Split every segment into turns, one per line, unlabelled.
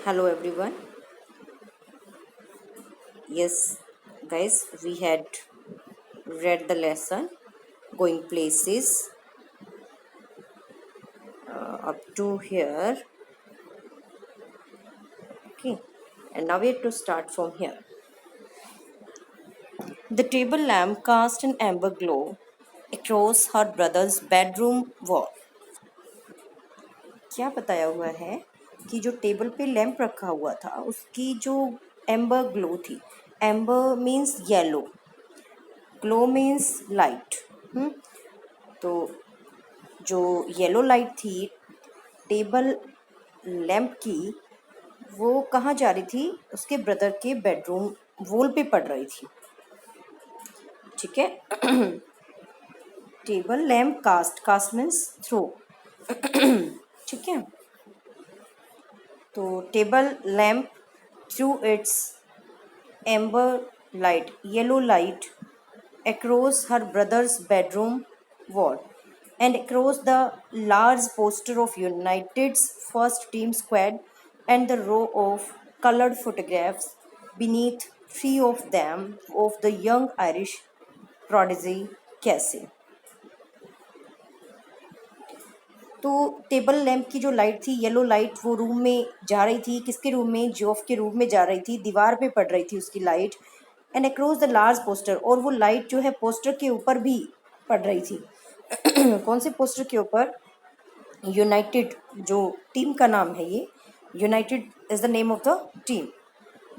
Hello everyone. Yes, guys, we had read the lesson going places up to here. Okay, and now we have to start from here. The table lamp cast an amber glow across her brother's bedroom wall. क्या बताया हुआ है कि जो table पे lamp रखा हुआ था उसकी जो एम्बर ग्लो थी. Amber means yellow, glow means light. तो जो येलो लाइट थी टेबल लैंप की, वो कहाँ जा रही थी? उसके ब्रदर के बेडरूम वॉल पे पड़ रही थी. ठीक है. Table lamp cast means throw. ठीक है. तो table lamp through its amber light, yellow light, across her brother's bedroom wall and across the large poster of United's first team squad and the row of colored photographs beneath, three of them of the young Irish prodigy Casey. तो table lamp की जो light थी, yellow light, वो room में जा रही थी. किसके रूम में? जॉफ के रूम में जा रही थी. दीवार पे पड़ रही थी उसकी light. And across the large poster, और वो लाइट जो है पोस्टर के ऊपर भी पड़ रही थी. कौन से पोस्टर के ऊपर? यूनाइटेड, जो टीम का नाम है ये. United is the name of the team.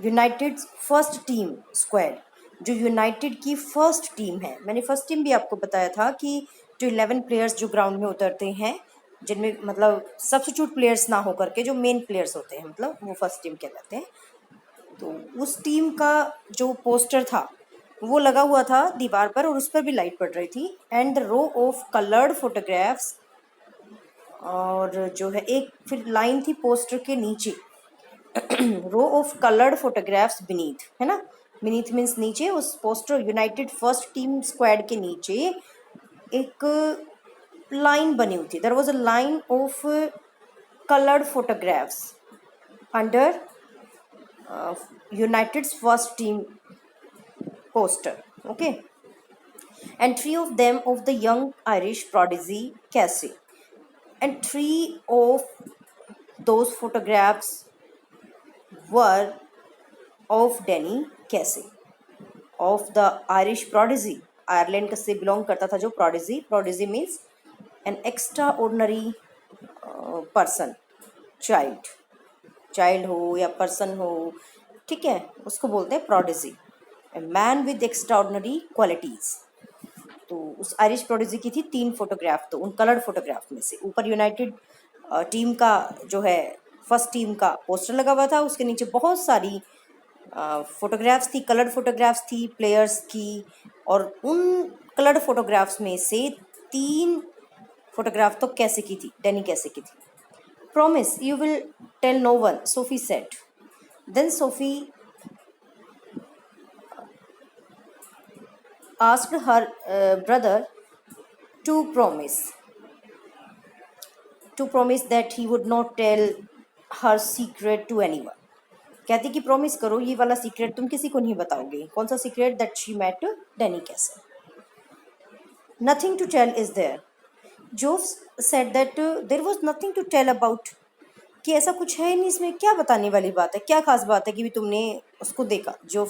United first team squad, जो यूनाइटेड की फर्स्ट टीम है. मैंने फर्स्ट टीम भी आपको बताया था कि जो 11 प्लेयर्स जो ग्राउंड में उतरते हैं, जिनमें मतलब सब्स्टिट्यूट प्लेयर्स ना होकर के जो मेन प्लेयर्स होते हैं, मतलब वो फर्स्ट टीम कहलाते हैं. तो उस टीम का जो पोस्टर था वो लगा हुआ था दीवार पर, और उस पर भी लाइट पड़ रही थी. And the row of coloured photographs, और जो है एक फिर लाइन थी पोस्टर के नीचे, row of coloured photographs beneath, है ना. बीनीथ मीन्स नीचे. उस poster United first team squad के नीचे एक लाइन बनी हुई थी. There was a line of coloured photographs under United's first team poster. Okay. And three of them of the young Irish prodigy Casey. And three of those photographs were of Danny Casey, of the Irish prodigy. Ireland से belong करता था जो prodigy. Prodigy means an extraordinary person, child हो या person हो, ठीक है, उसको बोलते हैं prodigy. Man with extraordinary qualities. तो उस आयरिश प्रोडिजी की थी 3 फोटोग्राफ. तो उन कलर्ड फोटोग्राफ में से ऊपर यूनाइटेड टीम का जो है फर्स्ट टीम का पोस्टर लगा हुआ था, उसके नीचे बहुत सारी फोटोग्राफ्स थी, कलर्ड फोटोग्राफ्स थी प्लेयर्स की. और उन कलर्ड फोटोग्राफ्स में से 3 फोटोग्राफ तो कैसे की थी? डैनी कैसे की थी. Promise you will tell no one, Sophie said. Then Sophie asked her brother to promise that he would not tell her secret to anyone. कहती कि प्रॉमिस करो ये वाला सीक्रेट तुम किसी को नहीं बताओगे. कौन सा secret? That she met Danny Casey. Nothing to tell is there. Geoff said that there was nothing to tell about, कि ऐसा कुछ है नहीं इसमें, क्या बताने वाली बात है, क्या खास बात है कि भी तुमने उसको देखा. जो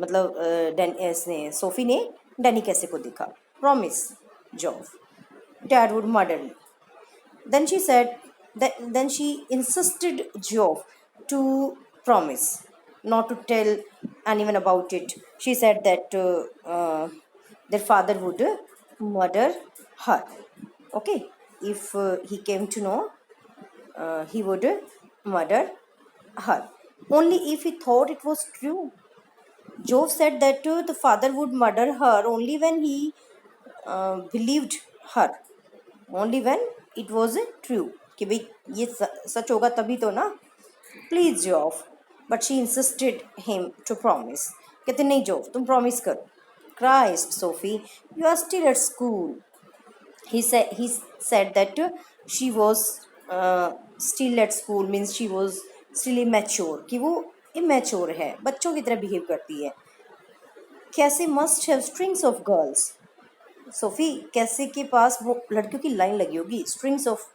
मतलब सोफी ने डैनी कैसे को देखा. Promise Geoff. Dad would murder me. Then she said then she insisted Job to promise not to tell anyone about it. She said that their father would murder her. Okay, if he came to know, he would murder her. Only if he thought it was true. Job said that the father would murder her only when he believed her, only when it was true, कि भाई ये सच होगा तभी तो ना. Please Jof. But she insisted him to promise. कहते नहीं Jof तुम प्रॉमिस करो. Christ Sophie, you are still at school. he said that she was still at school means she was still immature, कि वो इमेच्योर है, बच्चों की तरह बिहेव करती है। Casey must have strings of girls, Sophie Casey के पास वो लड़कियों की लाइन लगी होगी, strings of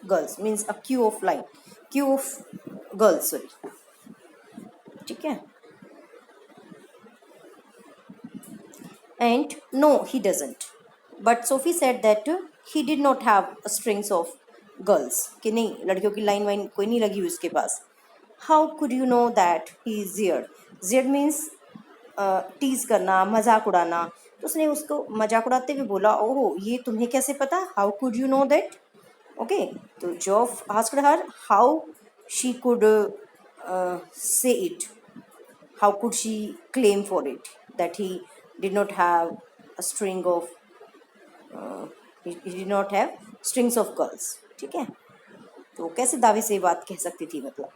girls means a queue of line, queue of girls, sorry, ठीक है। And no he doesn't, but Sophie said that he did not have strings of girls, कि नहीं लड़कियों की लाइन वाइन कोई नहीं लगी हुई उसके पास। How could you know that he is jeered, jeered means tease करना, मजाक उड़ाना। तो उसने उसको मजाक उड़ाते हुए बोला, ओह ये तुम्हें कैसे पता, how could you know that, okay. तो Geoff asked her how she could say it, how could she claim for it that he did not have a string of he did not have strings of girls, ठीक है। तो कैसे दावे से ये बात कह सकती थी, मतलब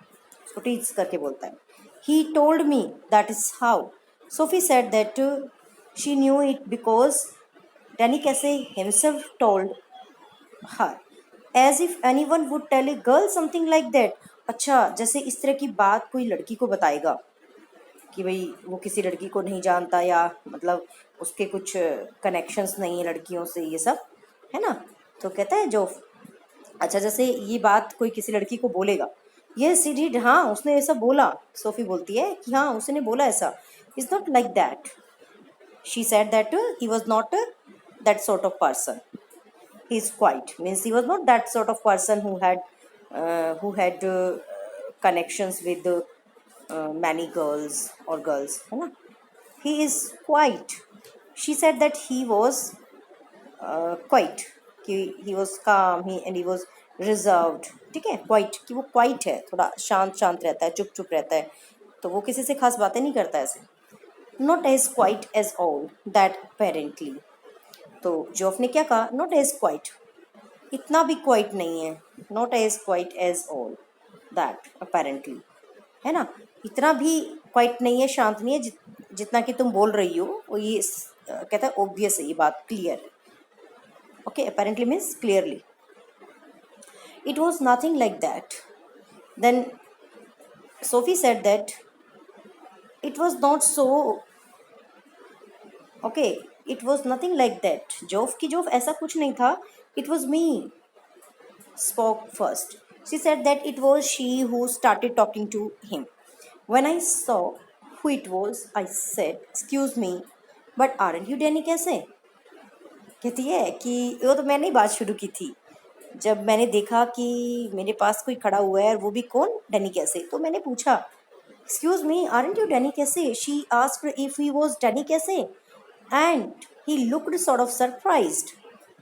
उसको टीच करके बोलता है। He told me that is how, Sophie said that she knew it because Danny Casey himself told her, as if anyone would tell a girl something like that. अच्छा, जैसे इस तरह की बात कोई लड़की को बताएगा कि भाई वो किसी लड़की को नहीं जानता, या मतलब उसके कुछ कनेक्शंस नहीं है लड़कियों से, ये सब है ना। तो कहता है जो, अच्छा जैसे ये बात कोई किसी लड़की को बोलेगा, ये सी डिड, हाँ उसने ऐसा बोला। सोफी बोलती है कि हाँ उसने बोला ऐसा, is not like that, she said that he was not that sort of person, he is quiet means he was not that sort of person who had connections with many girls or girls, है ना। he is quiet, she said that he was quiet, कि he was calm, and he was reserved, ठीक है। quiet कि वो quiet है, थोड़ा शांत शांत रहता है, चुप चुप रहता है, तो वो किसी से खास बातें नहीं करता ऐसे। not as quiet as all that apparently, तो जॉफ ने क्या कहा, not as quiet, इतना भी क्वाइट नहीं है, not as quite as all that apparently, है ना। इतना भी क्वाइट नहीं है, शांत नहीं है, जितना कि तुम बोल रही हो, वो ये कहता है ऑब्वियस है, ये बात क्लियर है, okay. Apparently means clearly, it was nothing like that, then Sophie said that it was not so, okay, it was nothing like that, Jof की जोफ ऐसा कुछ नहीं था, it was me spoke first. She said that it was she who started talking to him. When I saw who it was, I said, "Excuse me, but aren't you Danny कैसे?" कहती है कि वो तो मैंने ही बात शुरू की थी, जब मैंने देखा कि मेरे पास कोई खड़ा हुआ है और वो भी कौन, डैनी कैसे, तो मैंने पूछा, "Excuse me, aren't you Danny कैसे?" She asked if he was Danny कैसे, and he looked sort of surprised.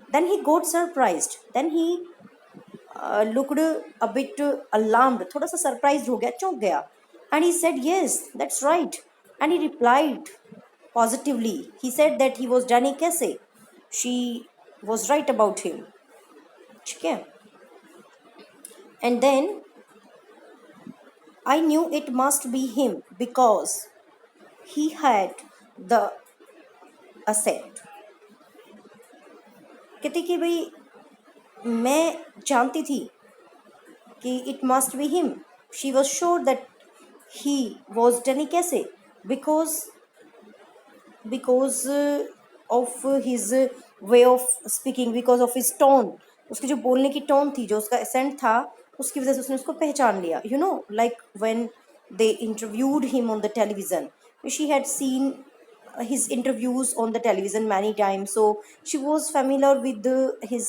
Then he got surprised. Then he looked a bit alarmed, थोड़ा सा सरप्राइज हो गया, चौंक गया, and he said yes that's right, and he replied positively, he said that he was Danny कैसे, she was right about him, ठीक है। and then I knew it must be him because he had the accent, कहती कि भाई मैं जानती थी कि it must be him, she was sure that he was Danny Casey, because because of his way of speaking, because of his tone, उसकी जो बोलने की टोन थी, जो उसका एसेंट था, उसकी वजह से उसने उसको पहचान लिया। You know like when they interviewed him on the television, she had seen his interviews on the television many times, so she was familiar with his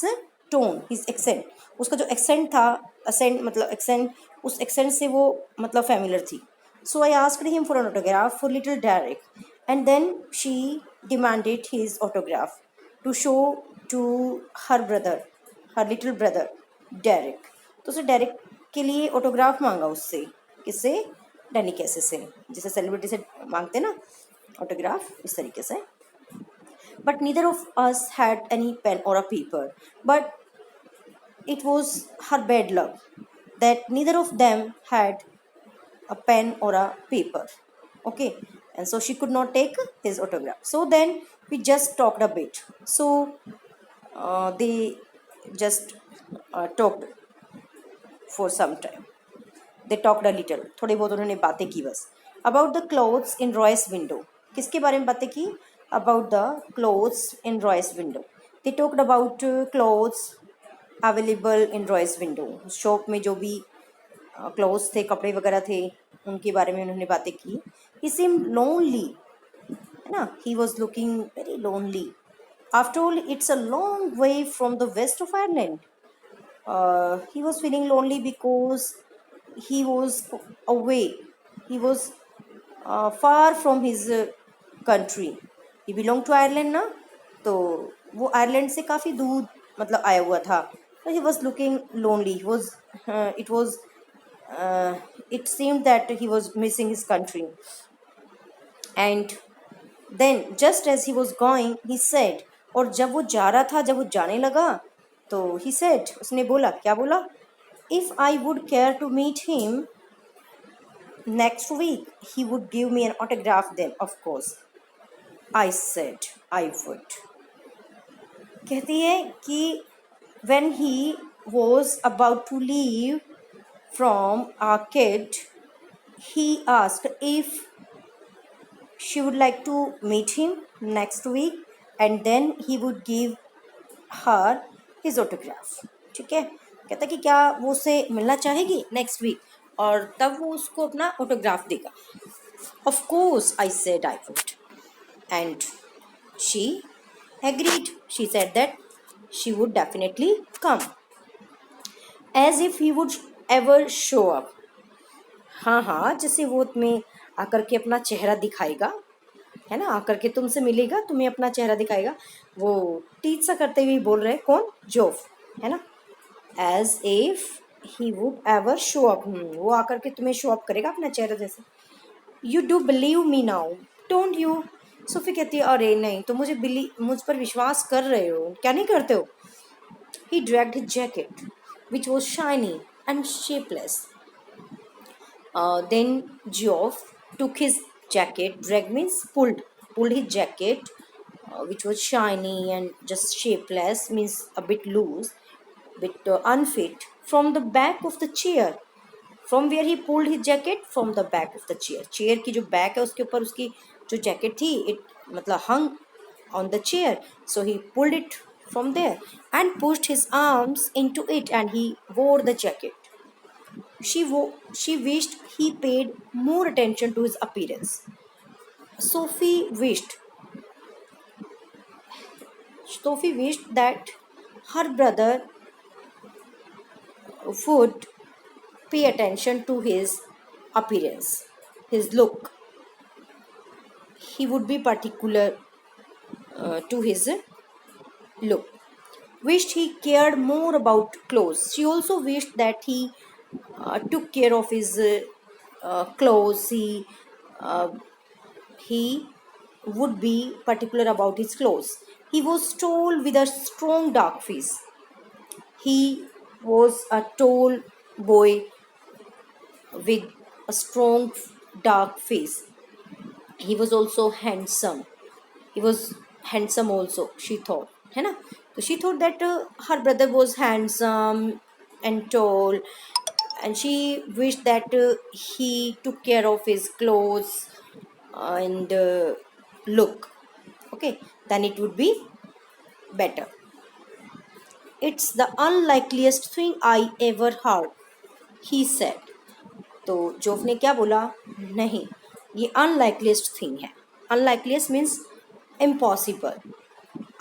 tone, his accent, उसका जो accent था, accent मतलब accent, उस accent से वो मतलब familiar थी। So I asked him for an autograph for little Derek, and then she demanded his autograph to show to her brother, her little brother Derek। तो उसे डेरिक के लिए ऑटोग्राफ मांगा उससे, किससे, डैनी कैसे से, जैसे सेलिब्रिटी से मांगते ना ऑटोग्राफ, इस तरीके से। But neither of us had any pen और a paper, but it was her bad luck that neither of them had a pen or a paper, okay, and so she could not take his autograph. So then we just talked a bit, so they just talked for some time, they talked a little, थोड़ी बहुत उन्होंने बातें की बस. About the clothes in Royce window, किसके बारे में बातें की? About the clothes in Royce window. They talked about clothes available in Royce window. Shop में जो भी क्लोथ्स थे, कपड़े वगैरह थे, उनके बारे में उन्होंने बातें की. ही सीम्ड लोनली, है ना, he was looking very lonely. After all it's a long way from the west of Ireland. He was feeling lonely because he was away. He was far from his country. He belonged to Ireland ना, तो वो Ireland से काफ़ी दूर मतलब आया हुआ था. So he was looking lonely. He was it seemed that he was missing his country. And then just as he was going, he said, और जब वो जा रहा था, जब वो जाने लगा, तो he said, उसने बोला, क्या बोला? If I would care to meet him next week, he would give me an autograph then, of course. I said I would. कहती है कि when he was about to leave from Arcade, he asked if she would like to meet him next week and then he would give her his autograph. ठीक है, कहता कि क्या वो उससे मिलना चाहेगी नेक्स्ट वीक और तब वो उसको अपना ऑटोग्राफ देगा. Of course I said I would and she agreed. She said that she would definitely come as if he would ever show up. हाँ हाँ, जैसे वो तुम्हें आकर के अपना चेहरा दिखाएगा, है ना, आकर के तुमसे मिलेगा, तुम्हें अपना चेहरा दिखाएगा. वो टीच सा करते हुए बोल रहे हैं, कौन? जोफ, है ना. As if he would ever show up, वो आकर के तुम्हें शो अप करेगा अपना चेहरा जैसे. You do believe me now don't you. Sophie कहती है, अरे नहीं, तो मुझ पर विश्वास कर रहे हो, क्या नहीं करते हो? He dragged his jacket which was shiny and shapeless. Then Geoff took his jacket. Drag means pulled his jacket, which was shiny and just shapeless, means a bit loose, bit unfit, from the back of the chair. From where he pulled his jacket? From the back of the chair. Chair की जो back है उसके ऊपर उसकी जो jacket थी, it मतलब hung on the chair. So he pulled it from there and pushed his arms into it and he wore the jacket. She wished he paid more attention to his appearance. Sophie wished that her brother would pay attention to his appearance, his look. He would be particular to his look. Wished he cared more about clothes. She also wished that he took care of his clothes. He would be particular about his clothes. He was tall with a strong dark face. He was a tall boy with a strong dark face. He was also handsome. He was handsome also, she thought, है ना. So she thought that her brother was handsome and tall and she wished that he took care of his clothes and look. Okay, then it would be better. It's the unlikeliest thing I ever heard, he said. तो Geoff ने क्या बोला? नहीं, ये unlikeliest thing है. Unlikeliest means impossible.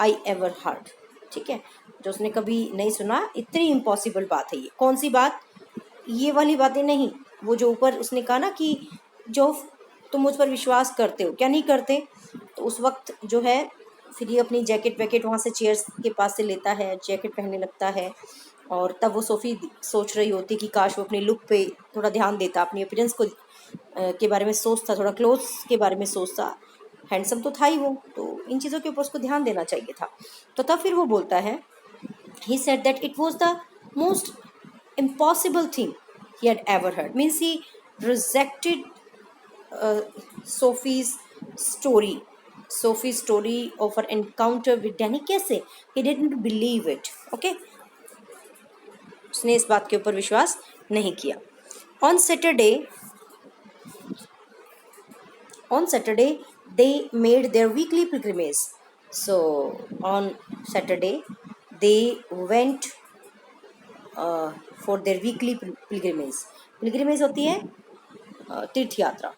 I ever heard, ठीक है, जो उसने कभी नहीं सुना, इतनी इम्पॉसिबल बात है ये. कौन सी बात? ये वाली बातें नहीं, वो जो ऊपर उसने कहा ना कि जोफ तुम मुझ पर विश्वास करते हो, क्या नहीं करते. तो उस वक्त जो है फिर ये अपनी जैकेट वैकेट वहाँ से चेयर्स के पास से लेता है, जैकेट पहनने लगता है. और तब वो सोफ़ी सोच रही होती कि काश वो अपने लुक पे थोड़ा ध्यान देता, अपनी अपीयरेंस को के बारे में सोचता, थोड़ा क्लोथ्स के बारे में सोचता. हैंडसम तो था ही वो, तो इन चीज़ों के ऊपर उसको ध्यान देना चाहिए था. तो तब फिर वो बोलता है, he said that it was the most impossible thing he had ever heard. Means he rejected Sophie's story of her encounter with Danny कैसे. He didn't believe it. Okay, उसने इस बात के ऊपर विश्वास नहीं किया. On Saturday, they made their weekly pilgrimage. So on Saturday, they went for their weekly pilgrimage. Pilgrimage होती है तीर्थ यात्रा,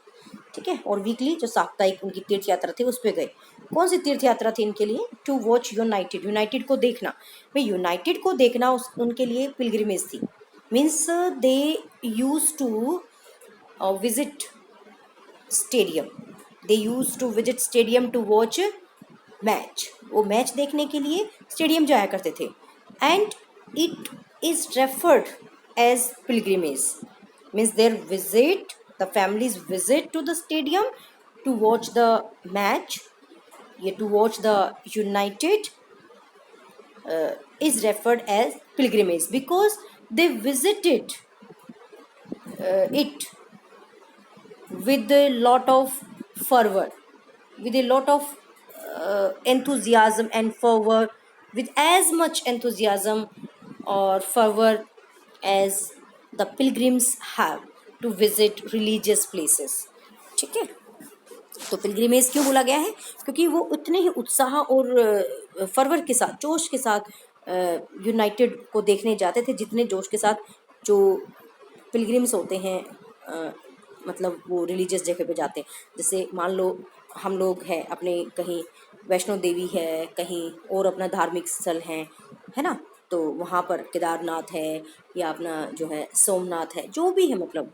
ठीक है। और वीकली जो साप्ताहिक उनकी तीर्थ यात्रा थी उस पर गए। कौन सी तीर्थ यात्रा थी इनके लिए? टू वॉच यूनाइटेड, यूनाइटेड को देखना। भाई यूनाइटेड को देखना उनके लिए पिलग्रिमेज थी। Means they used to visit stadium, they used to visit stadium to watch match. वो मैच देखने के लिए स्टेडियम जाया करते थे। And it is referred as pilgrimage, means their visit, the families visit to the stadium to watch the match, ये to watch the United is referred as pilgrimage because they visited it with a lot of fervor, with a lot of enthusiasm and fervor, with as much enthusiasm or fervor as the pilgrims have to visit religious places, ठीक है। तो pilgrimage क्यों बोला गया है? क्योंकि वो उतने ही उत्साह और फरवर के साथ, जोश के साथ यूनाइटेड को देखने जाते थे जितने जोश के साथ जो पिलग्रिम्स होते हैं, मतलब वो रिलीजियस जगह पे जाते हैं। जैसे मान लो हम लोग हैं अपने कहीं वैष्णो देवी है, कहीं और अपना धार्मिक स्थल है ना, तो वहाँ पर केदारनाथ है या अपना जो है सोमनाथ है, जो भी है मतलब,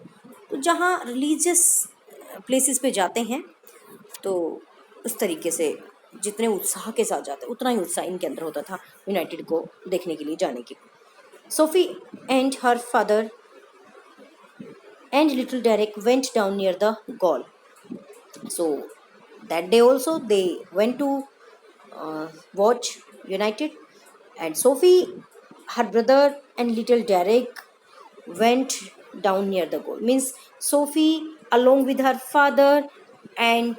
तो जहाँ रिलीजियस प्लेसेस पे जाते हैं तो उस तरीके से जितने उत्साह के साथ जाते उतना ही उत्साह इनके अंदर होता था यूनाइटेड को देखने के लिए जाने की। Sophie and her father and little Derek went down near the goal. So that day also they went to watch United and Sophie, her brother and little Derek went down near the goal. Means Sophie along with her father and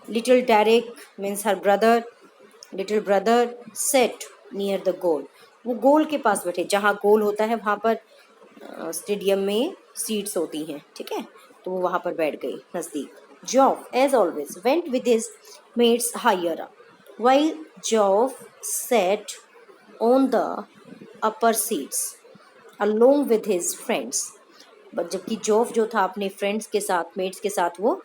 little Derek, means her little brother sat near the goal. वो गोल के पास बैठे, जहाँ गोल होता है वहाँ पर stadium में seats होती हैं, ठीक है, तो वो वहाँ पर बैठ गई नज़दीक। Geoff, as always, went with his mates higher up, while Geoff sat on the upper seats along with his friends. But जबकि जॉफ जो था अपने फ्रेंड्स के साथ, मेट्स के साथ, वो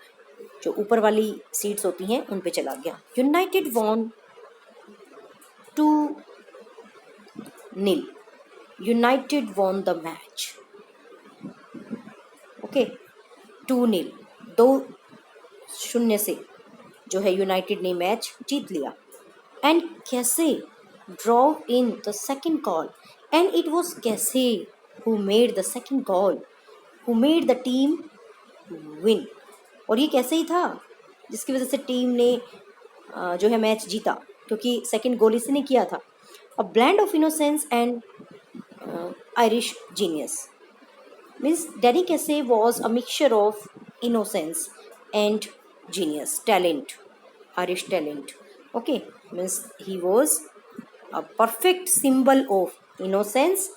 जो ऊपर वाली सीट्स होती हैं उन पे चला गया। United won 2-0, United won the match, okay, 2-0, 2-0 से जो है यूनाइटेड ने मैच जीत लिया। एंड कैसे draw in the second call, and it was Casey who made the second goal, who made the team win। और ये कैसे ही था जिसकी वजह से टीम ने जो है मैच जीता, क्योंकि सेकंड गोल इसने किया था। A blend of innocence and Irish genius, means Danny Casey was a mixture of innocence and genius, talent, Irish talent, okay, means he was a perfect symbol of innocence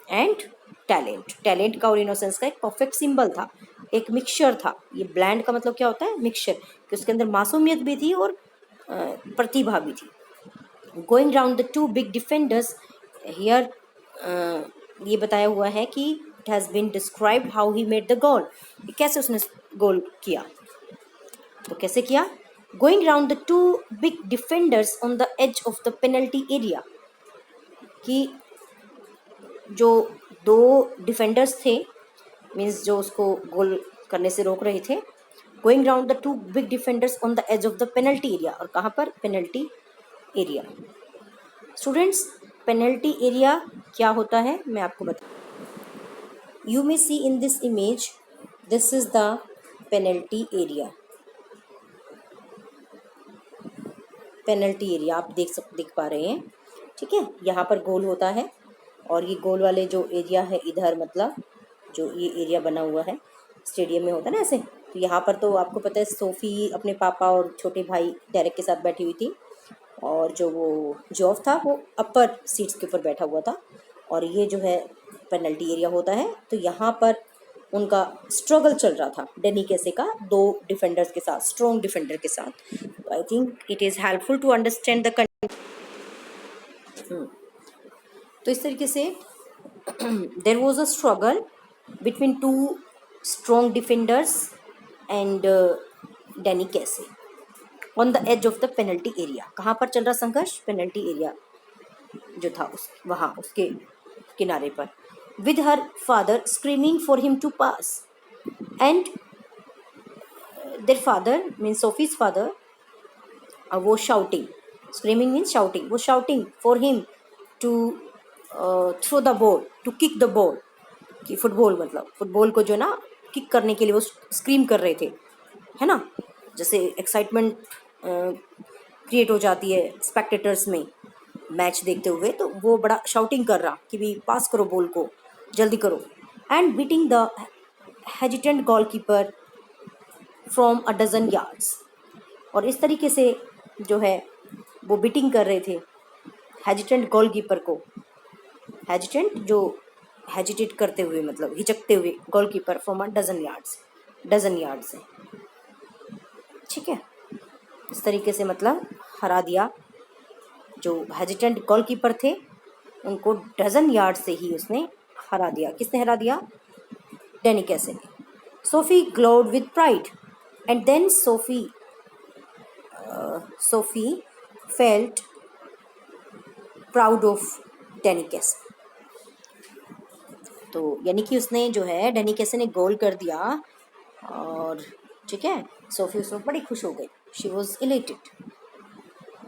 and talent. Talent का और innocence का एक perfect symbol था, एक mixture था। ये bland का मतलब क्या होता है? मिक्सचर, कि उसके अंदर मासूमियत भी थी और प्रतिभा भी थी। Going round the two big defenders, here ये बताया हुआ है कि it has been described how he made the goal, कैसे उसने गोल किया, तो कैसे किया? Going round the two big defenders on the edge of the penalty area, कि जो दो डिफेंडर्स थे, मीन्स जो उसको गोल करने से रोक रहे थे, going round the two big defenders on the edge of the penalty area, और कहाँ पर? Penalty area. Students, penalty area क्या होता है मैं आपको बता, you may see in this image, this is the penalty area. Penalty area आप देख पा रहे हैं, ठीक है, यहाँ पर गोल होता है और ये गोल वाले जो एरिया है इधर, मतलब जो ये एरिया बना हुआ है स्टेडियम में होता है ना ऐसे, तो यहाँ पर तो आपको पता है सोफ़ी अपने पापा और छोटे भाई डेरेक के साथ बैठी हुई थी, और जो वो जॉफ था वो अपर सीट्स के ऊपर बैठा हुआ था, और ये जो है पेनल्टी एरिया होता है। तो यहाँ पर उनका स्ट्रगल चल रहा था डेनी कैसे का दो डिफेंडर्स के साथ, स्ट्रॉन्ग डिफेंडर के साथ। I think it is helpful to understand the. तो इस तरीके से there was a struggle between two strong defenders and Danny Casey on the edge of the penalty area. कहाँ पर चल रहा संघर्ष? पेनल्टी एरिया जो था उस वहाँ उसके किनारे पर। With her father screaming for him to pass and their father means Sophie's father वो शाउटिंग, स्क्रीमिंग मीन्स शाउटिंग, वो shouting for him to throw the ball, to kick the ball, कि फुटबॉल मतलब फुटबॉल को जो ना kick करने के लिए वो स्क्रीम कर रहे थे, है ना। जैसे एक्साइटमेंट क्रिएट हो जाती है स्पेक्टेटर्स में मैच देखते हुए, तो वो बड़ा शाउटिंग कर रहा कि भी पास करो बॉल को, जल्दी करो। And beating the hesitant goalkeeper from a dozen yards. और इस तरीके से जो है वो बीटिंग कर रहे थे हेजिटेंट गोलकीपर को, हेजिटेंट जो हेजिटेट करते हुए मतलब हिचकते हुए goalkeeper from a dozen yard से, ठीक है। इस तरीके से मतलब हरा दिया, जो हेजिटेंट गोलकीपर थे उनको डजन यार्ड से ही उसने हरा दिया। किसने हरा दिया? डेनी कैसे ने। Sophie glowed with pride and then Sophie felt proud of Danny Casey. तो यानी कि उसने जो है डेनी कैसे ने गोल कर दिया और ठीक है, सोफी उसमें बड़ी खुश हो गई। She was elated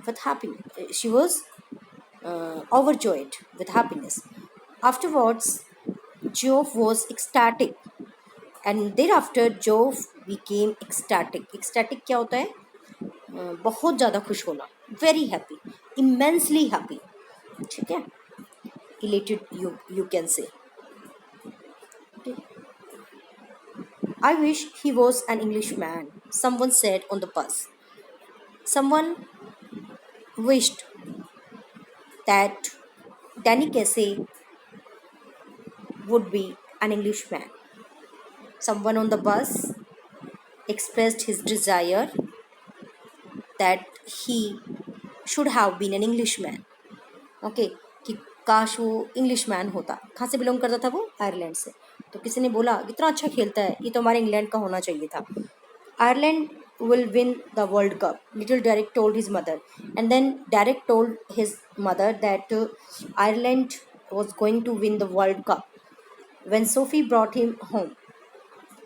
with happiness, she was overjoyed with happiness. Afterwards Jove was ecstatic and thereafter Jove became ecstatic. ecstatic क्या होता है? बहुत ज़्यादा खुश होना, very happy, immensely happy, ठीक है। elated you can say. Okay. I wish he was an Englishman, someone said on the bus. Someone wished that Danny Casey would be an Englishman. Someone on the bus expressed his desire that he should have been an Englishman. Okay, कि काश वो Englishman होता। कहाँ से belong करता था वो? Ireland से। तो किसी ने बोला कितना अच्छा खेलता है, ये तो हमारे इंग्लैंड का होना चाहिए था। Ireland will win the World Cup, little Derek told his mother. And then Derek told his mother that Ireland was going to win the World Cup. When Sophie brought him home,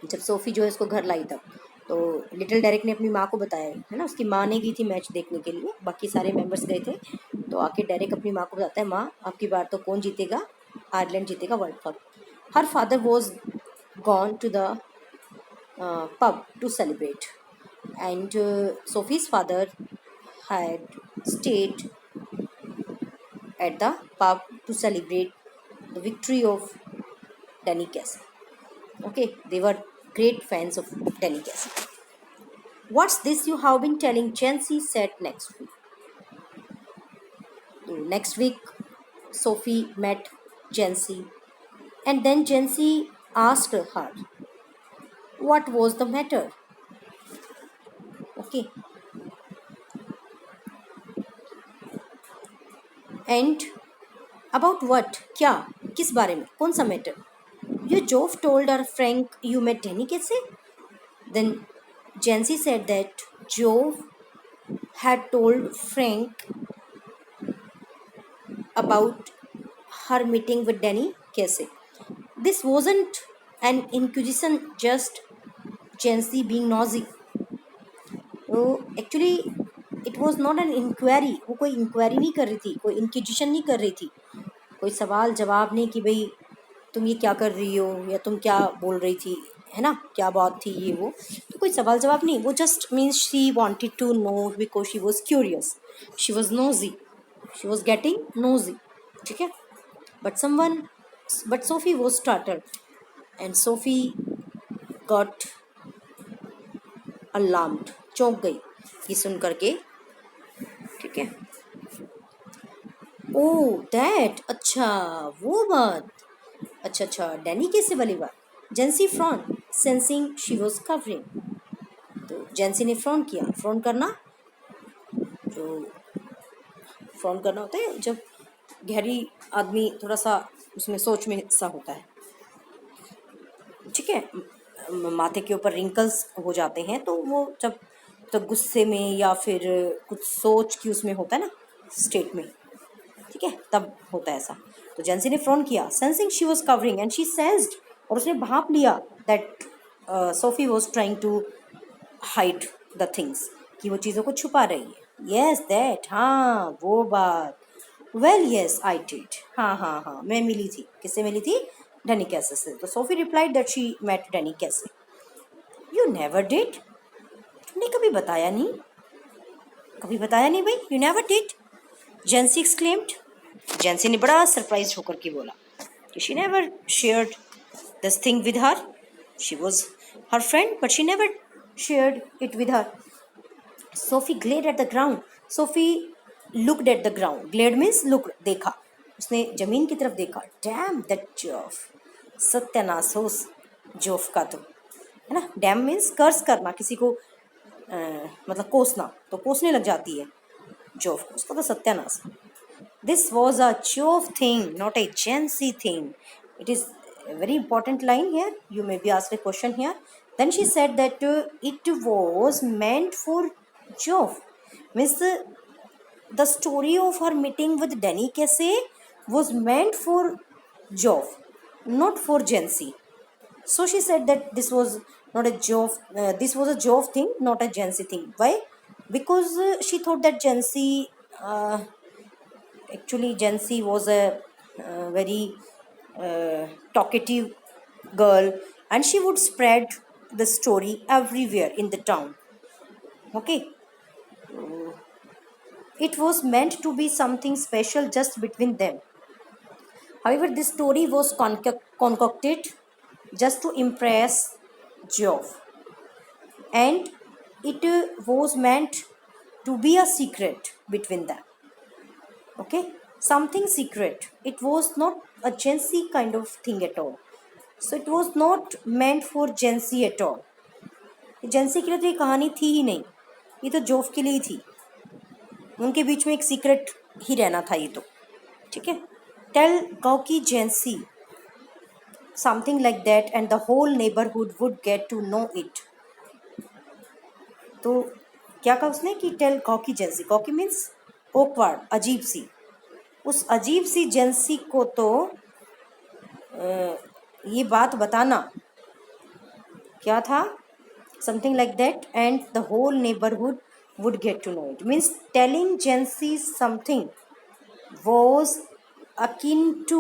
जब Sophie जो है उसको घर लाई तब, तो little Derek ने अपनी माँ को बताया, है ना। उसकी माँ ने गई थी मैच देखने के लिए, बाकी सारे मेंबर्स गए थे। तो आके डेरेक अपनी माँ को बताता है, माँ आपकी बार तो कौन जीतेगा? आयरलैंड जीतेगा world cup. Her father was gone to the pub to celebrate, and Sophie's father had stayed at the pub to celebrate the victory of Danny Casey. Okay, they were great fans of Danny Casey. What's this you have been telling? Jancy said next week. Next week, Sophie met Jancy, and then Jancy asked her, what was the matter? Okay. And about what? क्या? किस बारे में? कौन सा matter? You Jove told her Frank you met Danny Casey? Then Jancy said that Jove had told Frank about her meeting with Danny Casey. This wasn't an inquisition, just Jancy being nosy. तो actually it was not an inquiry, वो कोई inquiry नहीं कर रही थी, कोई inquisition नहीं कर रही थी, कोई सवाल जवाब नहीं कि भाई तुम ये क्या कर रही हो या तुम क्या बोल रही थी, है ना, क्या बात थी ये वो। तो कोई सवाल जवाब नहीं, वो just means she wanted to know because she was curious, she was nosy, she was getting nosy, ठीक है। But Sophie was startled and Sophie got alarmed, चौंक गई ये सुन करके, ठीक है। ओ दैट, अच्छा वो बात, अच्छा अच्छा, डैनी कैसे वाली बात। Jansie frown sensing she was covering, तो जेंसी ने फ्रॉन किया। फ्रॉन करना, जो फ्रॉन करना होता है जब गहरी आदमी थोड़ा सा उसमें सोच में सा होता है, ठीक है, माथे के ऊपर रिंकल्स हो जाते हैं, तो वो जब तो गुस्से में या फिर कुछ सोच की उसमें होता है ना स्टेट में, ठीक है, तब होता है ऐसा। तो जेंसी ने फ्रॉन किया, sensing she was covering and she sensed, और उसने भांप लिया that Sophie was trying to hide the things, कि वो चीज़ों को छुपा रही है। यस दैट, हाँ वो बात। वेल यस आई डिड, हाँ हाँ हाँ मैं मिली थी। किससे मिली थी? डैनी कैसे से। तो Sophie replied that she met Danny Casey. You never did, तुमने कभी बताया नहीं, कभी बताया नहीं भाई, you never did, Jansie exclaimed. Jansie ने बड़ा सरप्राइज होकर के बोला कि she never shared this thing with her, she was her friend but she never shared it with her. Sophie glared at the ground, Sophie looked at the ground, glared means look, देखा, उसने जमीन की तरफ देखा। Dam that Geoff, सत्यानाश हो उस Geoff का, तो है ना। डैम मीन्स कर्स करना, किसी को मतलब कोसना, तो कोसने लग जाती है जोफ को, उसका तो सत्यानाश। This was a Geoff thing not a जेंसी thing, it is a very important line here, you may be asked a question here. Then she said that it was meant for Joff, means the story of her meeting with Danny Casey was meant for Joff, not for Jency. So she said that this was not a Joff, this was a Joff thing, not a Jency thing. Why? Because she thought that Jency, uh, actually Jency was a very talkative girl, and she would spread the story everywhere in the town. Okay, it was meant to be something special just between them. However, this story was concocted just to impress Geoff, and it was meant to be a secret between them. Okay, something secret. It was not a Gen Z kind of thing at all. So it was not meant for Gen Z at all. जेन सी के लिए तो ये कहानी थी ही नहीं, ये तो Geoff के लिए ही थी, उनके बीच में एक सीक्रेट ही रहना था ये तो, ठीक है। Tell gawky Jansie something like that and the whole neighbourhood would get to know it. तो क्या कहा उसने कि tell gawky Jansie, gawky means awkward, अजीब सी, उस अजीब सी जेंसी को तो ये बात बताना, क्या था, something like that, and the whole neighborhood would get to know it, means telling Jency something was akin to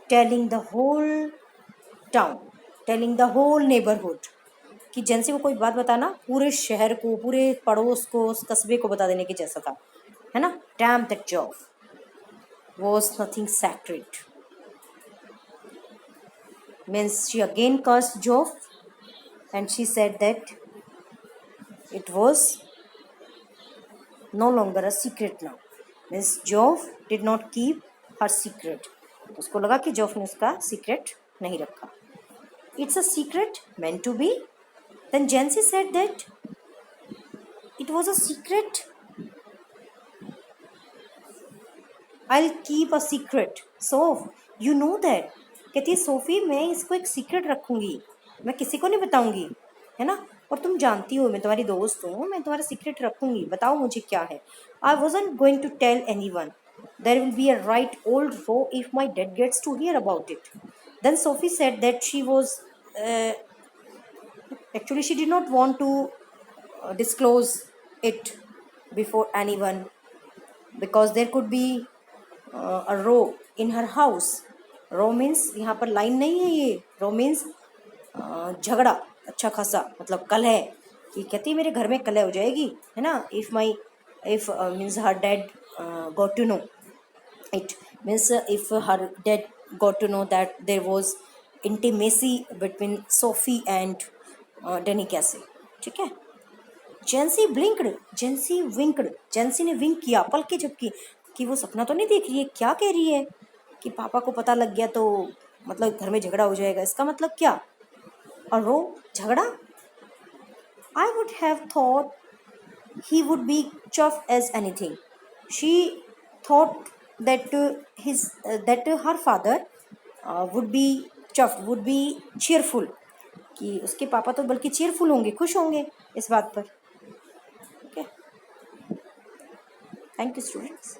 telling the whole town, telling the whole neighborhood, कि जेंसी को कोई बात बताना पूरे शहर को, पूरे पड़ोस को, उस कस्बे को बता देने के जैसा था, है ना। Dam that job was nothing sacred, means she again cursed Joff, and she said that it was no longer a secret now, means Joff did not keep her secret, उसको लगा कि जोफ ने उसका सीक्रेट नहीं रखा। It's a secret meant to be. Then Jency said that it was a secret. I'll keep a secret. So you know that. कहती है Sophie मैं इसको एक सीक्रेट रखूंगी, मैं किसी को नहीं बताऊंगी, है ना, और तुम जानती हो मैं तुम्हारी दोस्त हूँ, मैं तुम्हारा सीक्रेट रखूंगी, बताओ मुझे क्या है। I wasn't going to tell anyone. There will be a right old row if my dad gets to hear about it. Then Sophie said that she was actually she did not want to disclose it before anyone, because there could be a row in her house. Row means यहाँ पर line नहीं है, ये रो means झगड़ा, अच्छा खासा मतलब कलह, कि कहती मेरे घर में कलह हो जाएगी, है ना। If means her dad got to know it, means if her dad got to know that there was intimacy between Sophie and Danny Casey, ठीक है। जेंसी ब्लिंक्ड, जेंसी विंक्ड, जेंसी ने विंक किया, पलके झपकी, कि वो सपना तो नहीं देख रही है, क्या कह रही है कि पापा को पता लग गया तो मतलब घर में झगड़ा हो जाएगा, इसका मतलब क्या? और रो, झगड़ा। I would have thought he would be chuffed as anything. She thought that her father would be chuffed, would be cheerful, कि उसके पापा तो बल्कि cheerful होंगे, खुश होंगे इस बात पर. Okay, thank you students.